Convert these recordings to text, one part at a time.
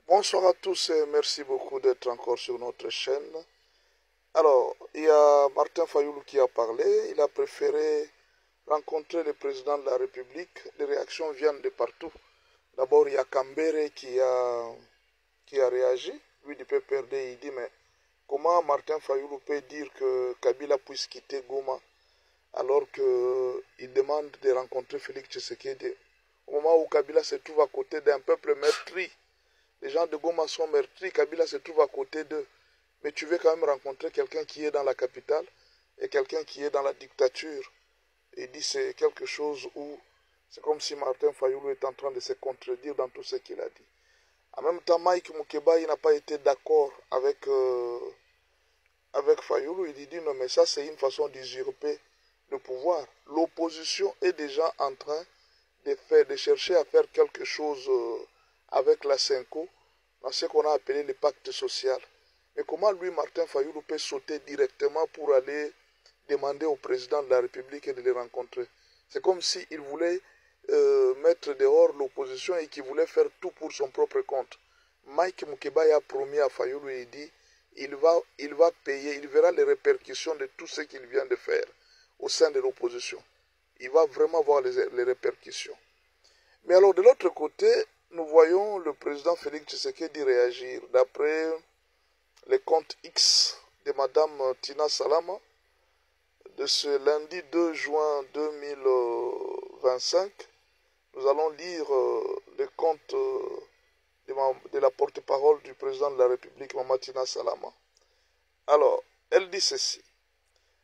Bonsoir à tous et merci beaucoup d'être encore sur notre chaîne. Alors, il y a Martin Fayoulou qui a parlé. Il a préféré rencontrer le président de la République. Les réactions viennent de partout. D'abord, il y a Kambere qui a réagi. Lui du PPRD, il dit, mais comment Martin Fayoulou peut dire que Kabila puisse quitter Goma alors qu'il demande de rencontrer Félix Tshisekedi au moment où Kabila se trouve à côté d'un peuple meurtri. Les gens de Goma sont meurtris, Kabila se trouve à côté d'eux. Mais tu veux quand même rencontrer quelqu'un qui est dans la capitale et quelqu'un qui est dans la dictature. Il dit c'est quelque chose où c'est comme si Martin Fayoulou est en train de se contredire dans tout ce qu'il a dit. En même temps, Mike Mukeba, il n'a pas été d'accord avec Fayoulou. Il dit non, mais ça c'est une façon d'usurper le pouvoir. L'opposition est déjà en train de chercher à faire quelque chose avec la Cinco dans ce qu'on a appelé le pacte social. Mais comment lui, Martin Fayoulou, peut sauter directement pour aller demander au président de la République de les rencontrer? C'est comme s'il voulait mettre dehors l'opposition et qu'il voulait faire tout pour son propre compte. Mike Mukeba a promis à Fayoulou et il dit il va payer, il verra les répercussions de tout ce qu'il vient de faire au sein de l'opposition. Il va vraiment voir les répercussions. Mais alors, de l'autre côté, nous voyons le président Félix Tshisekedi réagir. D'après les comptes X de Madame Tina Salama, de ce lundi 2 juin 2025, nous allons lire les comptes de la porte-parole du président de la République, Maman Tina Salama. Alors, elle dit ceci.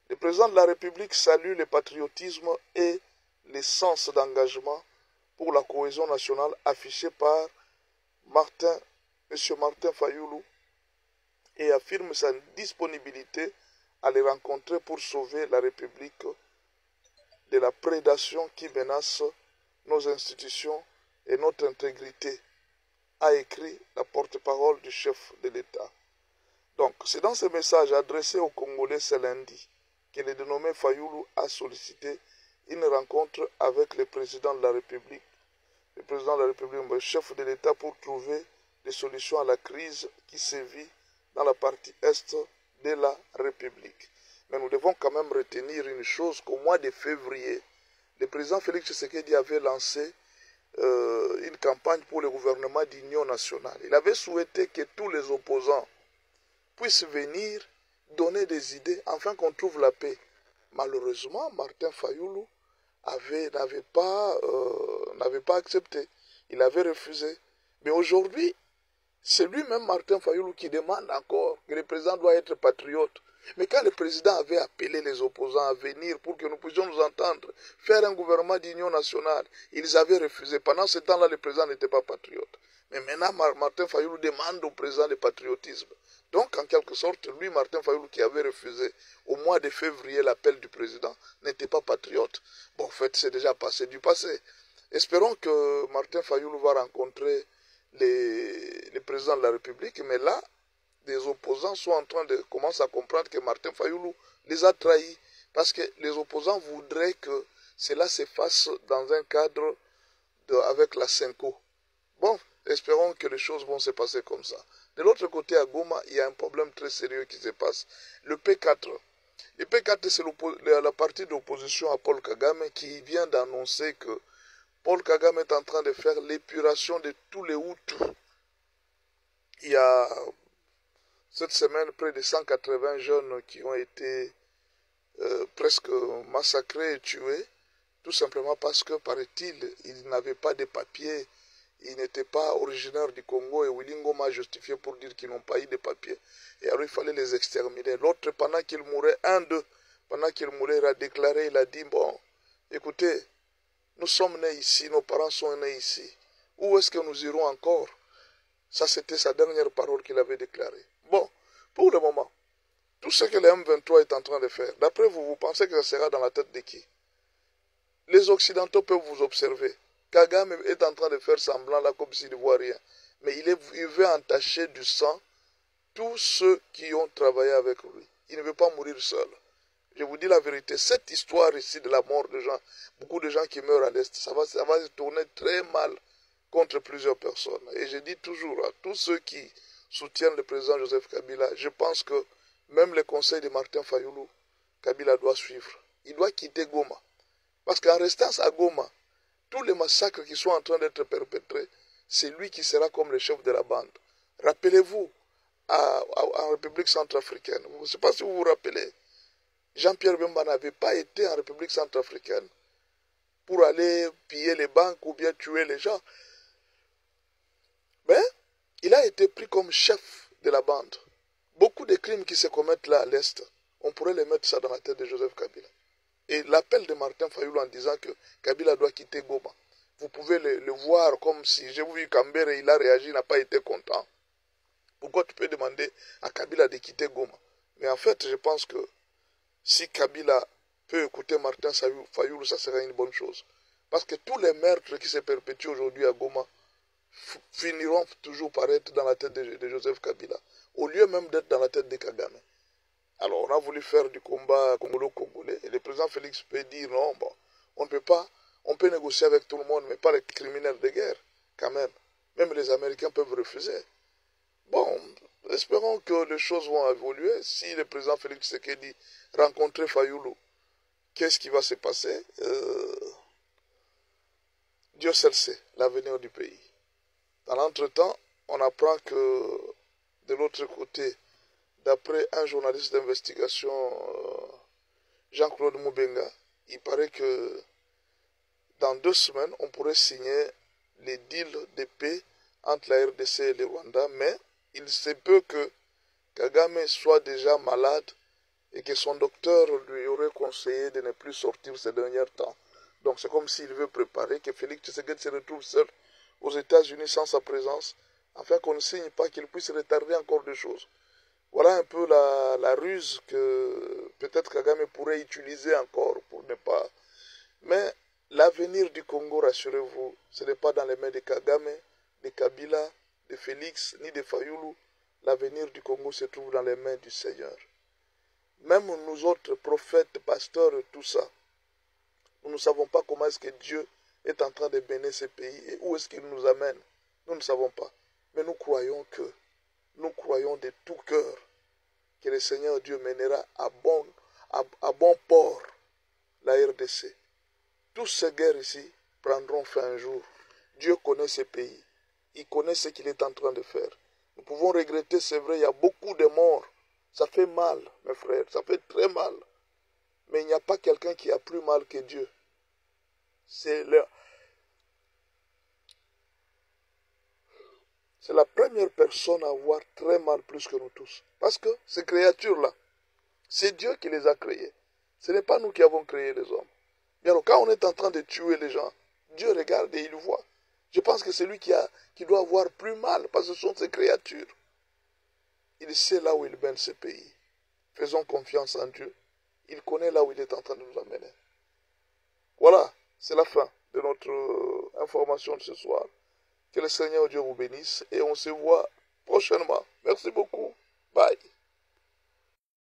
Le président de la République salue le patriotisme et le sens d'engagement pour la cohésion nationale affiché par M. Martin Fayoulou et affirme sa disponibilité à les rencontrer pour sauver la République de la prédation qui menace nos institutions et notre intégrité, a écrit la porte-parole du chef de l'État. Donc, c'est dans ce message adressé aux Congolais ce lundi que le dénommé Fayoulou a sollicité une rencontre avec le président de la République, le chef de l'État, pour trouver des solutions à la crise qui sévit dans la partie est de la République. Mais nous devons quand même retenir une chose, qu'au mois de février, le président Félix Tshisekedi avait lancé une campagne pour le gouvernement d'union nationale. Il avait souhaité que tous les opposants puissent venir donner des idées afin qu'on trouve la paix. Malheureusement, Martin Fayoulou n'avait pas accepté. Il avait refusé. Mais aujourd'hui, c'est lui-même, Martin Fayoulou, qui demande encore que le président doit être patriote. Mais quand le président avait appelé les opposants à venir pour que nous puissions nous entendre, faire un gouvernement d'union nationale, ils avaient refusé. Pendant ce temps-là, le président n'était pas patriote. Mais maintenant, Martin Fayoulou demande au président le patriotisme. Donc, en quelque sorte, lui, Martin Fayoulou, qui avait refusé au mois de février l'appel du président, n'était pas patriote. Bon, en fait, c'est déjà passé du passé. Espérons que Martin Fayoulou va rencontrer les présidents de la République, mais là, des opposants sont en train de commencer à comprendre que Martin Fayoulou les a trahis, parce que les opposants voudraient que cela se fasse dans un cadre avec la Cinco. Bon, espérons que les choses vont se passer comme ça. De l'autre côté, à Goma, il y a un problème très sérieux qui se passe. Le P4. Le P4, c'est la partie d'opposition à Paul Kagame qui vient d'annoncer que Paul Kagame est en train de faire l'épuration de tous les Hutus. Il y a cette semaine près de 180 jeunes qui ont été presque massacrés et tués, tout simplement parce que, paraît-il, ils n'avaient pas de papiers, ils n'étaient pas originaires du Congo, et Willy Ngoma a justifié pour dire qu'ils n'ont pas eu de papiers. Et alors il fallait les exterminer. L'autre, pendant qu'il mourait, pendant qu'il mourait, il a déclaré, il a dit, bon, écoutez, nous sommes nés ici, nos parents sont nés ici. Où est-ce que nous irons encore? Ça, c'était sa dernière parole qu'il avait déclarée. Bon, pour le moment, tout ce que le M23 est en train de faire, d'après vous, vous pensez que ça sera dans la tête de qui? Les Occidentaux peuvent vous observer. Kagame est en train de faire semblant là comme s'il ne voit rien. Mais il veut entacher du sang tous ceux qui ont travaillé avec lui. Il ne veut pas mourir seul. Je vous dis la vérité, cette histoire ici de la mort de gens, beaucoup de gens qui meurent à l'Est, ça va se tourner très mal contre plusieurs personnes. Et je dis toujours à tous ceux qui soutiennent le président Joseph Kabila, je pense que même les conseils de Martin Fayoulou, Kabila doit suivre. Il doit quitter Goma. Parce qu'en restant à Goma, tous les massacres qui sont en train d'être perpétrés, c'est lui qui sera comme le chef de la bande. Rappelez-vous, en République centrafricaine, je ne sais pas si vous vous rappelez, Jean-Pierre Bemba n'avait pas été en République centrafricaine pour aller piller les banques ou bien tuer les gens. Mais il a été pris comme chef de la bande. Beaucoup de crimes qui se commettent là à l'Est, on pourrait les mettre ça dans la tête de Joseph Kabila. Et l'appel de Martin Fayoulou en disant que Kabila doit quitter Goma, vous pouvez le voir comme si, j'ai vu Kambere, il a réagi, il n'a pas été content. Pourquoi tu peux demander à Kabila de quitter Goma? Mais en fait, je pense que si Kabila peut écouter Martin Fayoulou, ça serait une bonne chose. Parce que tous les meurtres qui se perpétuent aujourd'hui à Goma finiront toujours par être dans la tête de Joseph Kabila, au lieu même d'être dans la tête de Kagame. Alors, on a voulu faire du combat congolo-congolais, et le président Félix peut dire non, bon, on ne peut pas, on peut négocier avec tout le monde, mais pas les criminels de guerre, quand même. Même les Américains peuvent refuser. Bon, espérons que les choses vont évoluer. Si le président Félix Tshisekedi rencontrait Fayoulou, qu'est-ce qui va se passer? Dieu seul sait l'avenir du pays. Dans l'entretemps, on apprend que de l'autre côté, d'après un journaliste d'investigation, Jean-Claude Moubenga, il paraît que dans 2 semaines, on pourrait signer les deals de paix entre la RDC et le Rwanda, mais il se peut que Kagame soit déjà malade et que son docteur lui aurait conseillé de ne plus sortir ces derniers temps. Donc c'est comme s'il veut préparer que Félix Tshisekedi se retrouve seul aux États-Unis sans sa présence, afin qu'on ne signe pas qu'il puisse retarder encore des choses. Voilà un peu la ruse que peut-être Kagame pourrait utiliser encore pour ne pas... Mais l'avenir du Congo, rassurez-vous, ce n'est pas dans les mains de Kagame, de Kabila, de Félix, ni de Fayoulou. L'avenir du Congo se trouve dans les mains du Seigneur. Même nous autres, prophètes, pasteurs, tout ça, nous ne savons pas comment est-ce que Dieu est en train de bénir ce pays et où est-ce qu'il nous amène. Nous ne savons pas. Mais nous croyons de tout cœur que le Seigneur Dieu mènera à bon port la RDC. Toutes ces guerres ici prendront fin un jour. Dieu connaît ce pays. Il connaît ce qu'il est en train de faire. Nous pouvons regretter, c'est vrai, il y a beaucoup de morts. Ça fait mal, mes frères, ça fait très mal. Mais il n'y a pas quelqu'un qui a plus mal que Dieu. C'est la première personne à avoir très mal plus que nous tous. Parce que ces créatures-là, c'est Dieu qui les a créées. Ce n'est pas nous qui avons créé les hommes. Mais alors quand on est en train de tuer les gens, Dieu regarde et il voit. Je pense que c'est lui qui doit avoir plus mal, parce que ce sont ces créatures. Il sait là où il mène ce pays. Faisons confiance en Dieu. Il connaît là où il est en train de nous amener. Voilà, c'est la fin de notre information de ce soir. Que le Seigneur Dieu vous bénisse et on se voit prochainement. Merci beaucoup. Bye.